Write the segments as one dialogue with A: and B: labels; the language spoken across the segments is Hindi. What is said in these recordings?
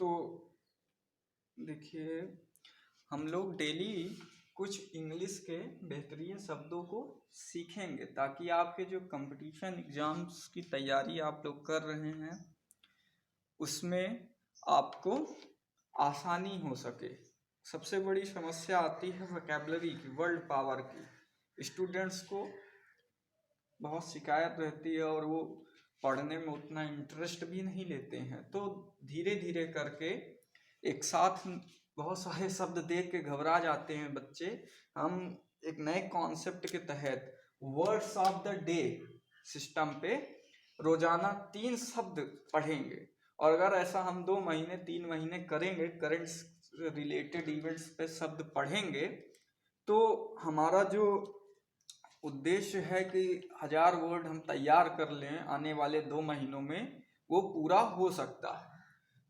A: तो देखिए, हम लोग डेली कुछ इंग्लिश के बेहतरीन शब्दों को सीखेंगे ताकि आपके जो कंपटीशन एग्जाम्स की तैयारी आप लोग कर रहे हैं उसमें आपको आसानी हो सके। सबसे बड़ी समस्या आती है वोकैबुलरी की, वर्ड पावर की। स्टूडेंट्स को बहुत शिकायत रहती है और वो पढ़ने में उतना इंटरेस्ट भी नहीं लेते हैं। तो धीरे धीरे करके एक साथ बहुत सारे शब्द देख के घबरा जाते हैं बच्चे। हम एक नए कॉन्सेप्ट के तहत words of the day system पे रोजाना 3 शब्द पढ़ेंगे, और अगर ऐसा हम 2 महीने 3 महीने करेंगे, करंट्स रिलेटेड इवेंट्स पे शब्द पढ़ेंगे, तो हमारा जो उद्देश्य है कि 1000 वर्ड हम तैयार कर लें आने वाले 2 महीनों में, वो पूरा हो सकता है।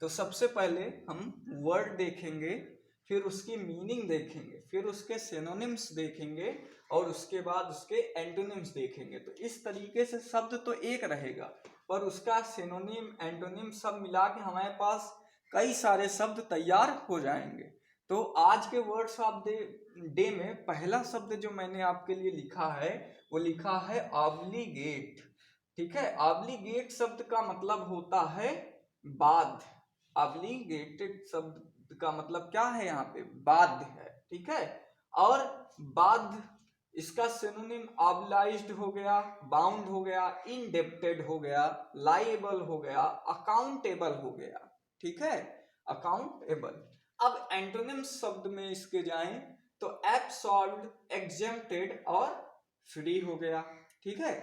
A: तो सबसे पहले हम वर्ड देखेंगे, फिर उसकी मीनिंग देखेंगे, फिर उसके सिनोनिम्स देखेंगे, और उसके बाद उसके एंटोनिम्स देखेंगे। तो इस तरीके से शब्द तो एक रहेगा, पर उसका सिनोनिम एंटोनिम सब मिला के हमारे पास कई सारे शब्द तैयार हो जाएंगे। तो आज के वर्ड्स ऑफ डे में पहला शब्द जो मैंने आपके लिए लिखा है वो लिखा है ऑब्लिगेट। ठीक है, ऑब्लिगेट शब्द का मतलब होता है बाध्य। ऑब्लिगेटेड शब्द का मतलब क्या है, यहाँ पे बाध्य है। ठीक है, और बाध्य इसका सिनोनिम ऑब्लाइज्ड हो गया, बाउंड हो गया, इंडेप्टेड हो गया, लायबल हो गया, अकाउंटेबल हो गया। ठीक है, अकाउंटेबल। अब एंटोनिम शब्द में इसके जाएं तो एब्सॉल्व्ड, एग्जेम्प्टेड और फ्री हो गया। ठीक है,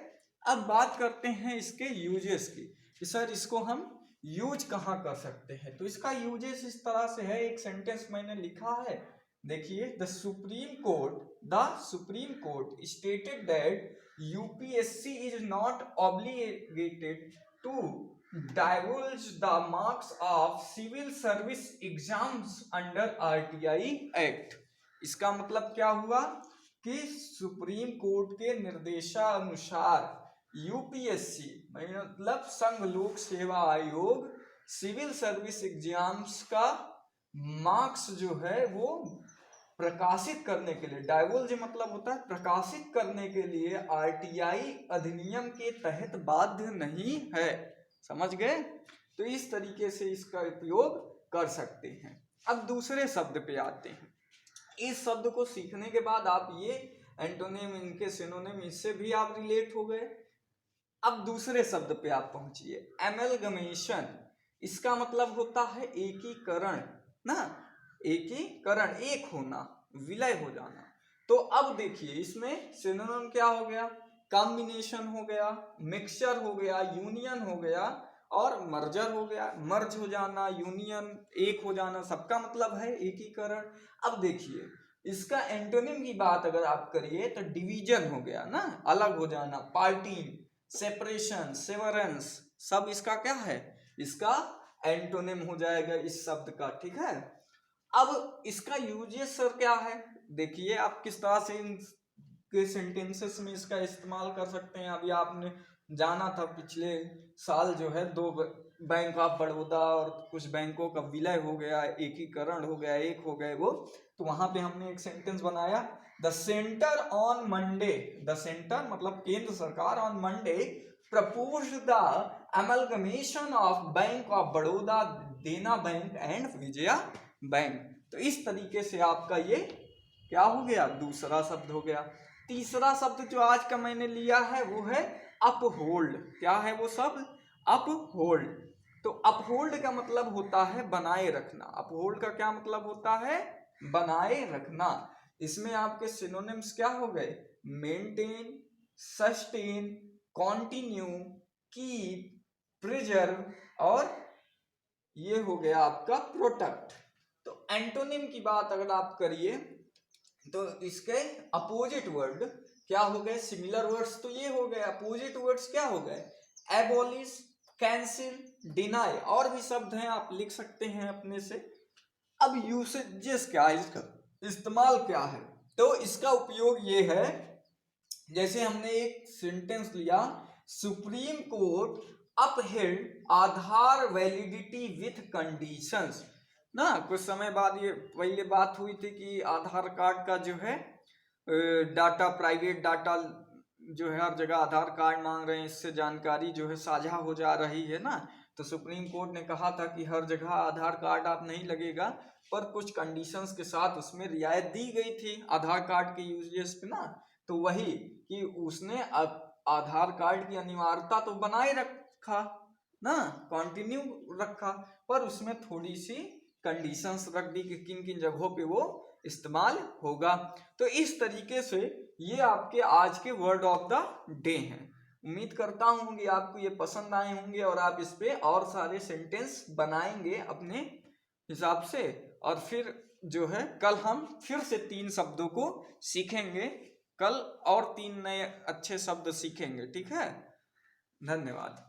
A: अब बात करते हैं इसके यूजेस की कि सर इसको हम यूज कहाँ कर सकते हैं। तो इसका यूजेस इस तरह से है, एक सेंटेंस मैंने लिखा है, देखिए, the supreme court stated that UPSC is not obligated to divulge the marks of civil service exams under RTI Act। इसका मतलब क्या हुआ कि सुप्रीम कोर्ट के निर्देशानुसार यूपीएससी मतलब संघ लोक सेवा आयोग सिविल सर्विस एग्जाम्स का मार्क्स जो है वो प्रकाशित करने के लिए, डाइवल्ज मतलब होता है प्रकाशित करने के लिए, आरटीआई अधिनियम के तहत बाध्य नहीं है। समझ गए? तो इस तरीके से इसका उपयोग कर सकते हैं। अब दूसरे शब्द पे आते हैं। इस शब्द को सीखने के बाद आप ये एंटोनिम, इनके सिनोनिम, इससे भी आप रिलेट हो गए। अब दूसरे शब्द पे आप पहुंचिए, एमलगमेशन। इसका मतलब होता है एकीकरण ना, एकीकरण, एक होना, विलय हो जाना। तो अब देखिए इसमें सिनोनिम क्या हो गया, कॉम्बिनेशन हो गया, मिक्सचर हो गया, यूनियन हो गया और मर्जर हो गया। मर्ज हो जाना, यूनियन, एक हो जाना, सबका मतलब है एकीकरण। अब देखिए इसका एंटोनिम की बात अगर आप करिए तो डिवीजन हो गया ना, अलग हो जाना, पार्टीन, सेपरेशन, सेवरेंस, सब इसका क्या है, इसका एंटोनिम हो जाएगा इस शब्द का। ठीक है, अब इसका यूजेस सर क्या है, देखिए आप किस तरह से इन के सेंटेंसेस में इसका इस्तेमाल कर सकते हैं। अभी आपने जाना था पिछले साल जो है 2 बैंक ऑफ बड़ौदा और कुछ बैंकों का विलय हो गया, एकीकरण हो गया, एक हो गए वो। तो वहां पे हमने एक सेंटेंस बनाया, the centre on Monday, the centre मतलब केंद्र सरकार, on Monday propose the amalgamation of bank of Baroda, देना बैंक एंड विजया बैंक। तो इस तरीके से आपका ये क्या हो गया, दूसरा शब्द हो गया। तीसरा शब्द जो आज का मैंने लिया है वो है अपहोल्ड। क्या है वो शब्द, अपहोल्ड। तो अपहोल्ड का मतलब होता है बनाए रखना। अपहोल्ड का क्या मतलब होता है, बनाए रखना। इसमें आपके सिनोनिम्स क्या हो गए, maintain, sustain, continue, keep, preserve और ये हो गया आपका प्रोटेक्ट। तो एंटोनिम की बात अगर आप करिए तो इसके अपोजिट वर्ड क्या हो गए, सिमिलर वर्ड्स तो ये हो गए, अपोजिट वर्ड्स क्या हो गए, एबॉलिश, कैंसिल, डिनाई, और भी शब्द हैं आप लिख सकते हैं अपने से। अब यूसेजेस क्या है, इसका इस्तेमाल क्या है, तो इसका उपयोग ये है, जैसे हमने एक सेंटेंस लिया, supreme court upheld Aadhaar validity with conditions ना। कुछ समय बाद ये पहले बात हुई थी कि आधार कार्ड का जो है डाटा, प्राइवेट डाटा जो है हर जगह आधार कार्ड मांग रहे हैं, इससे जानकारी जो है साझा हो जा रही है ना। तो सुप्रीम कोर्ट ने कहा था कि हर जगह आधार कार्ड आप नहीं लगेगा, पर कुछ कंडीशंस के साथ उसमें रियायत दी गई थी आधार कार्ड के यूजेस पे ना। तो वही कि उसने आधार कार्ड की अनिवार्यता तो बनाए रखा ना, कंटिन्यू रखा, पर उसमें थोड़ी सी कंडीशंस रख दी कि किन किन जगहों पे वो इस्तेमाल होगा। तो इस तरीके से ये आपके आज के वर्ड ऑफ द डे हैं। उम्मीद करता हूँ कि आपको ये पसंद आए होंगे और आप इस पे और सारे सेंटेंस बनाएंगे अपने हिसाब से। और फिर जो है कल हम फिर से 3 शब्दों को सीखेंगे, कल और 3 नए अच्छे शब्द सीखेंगे, ठीक है। धन्यवाद।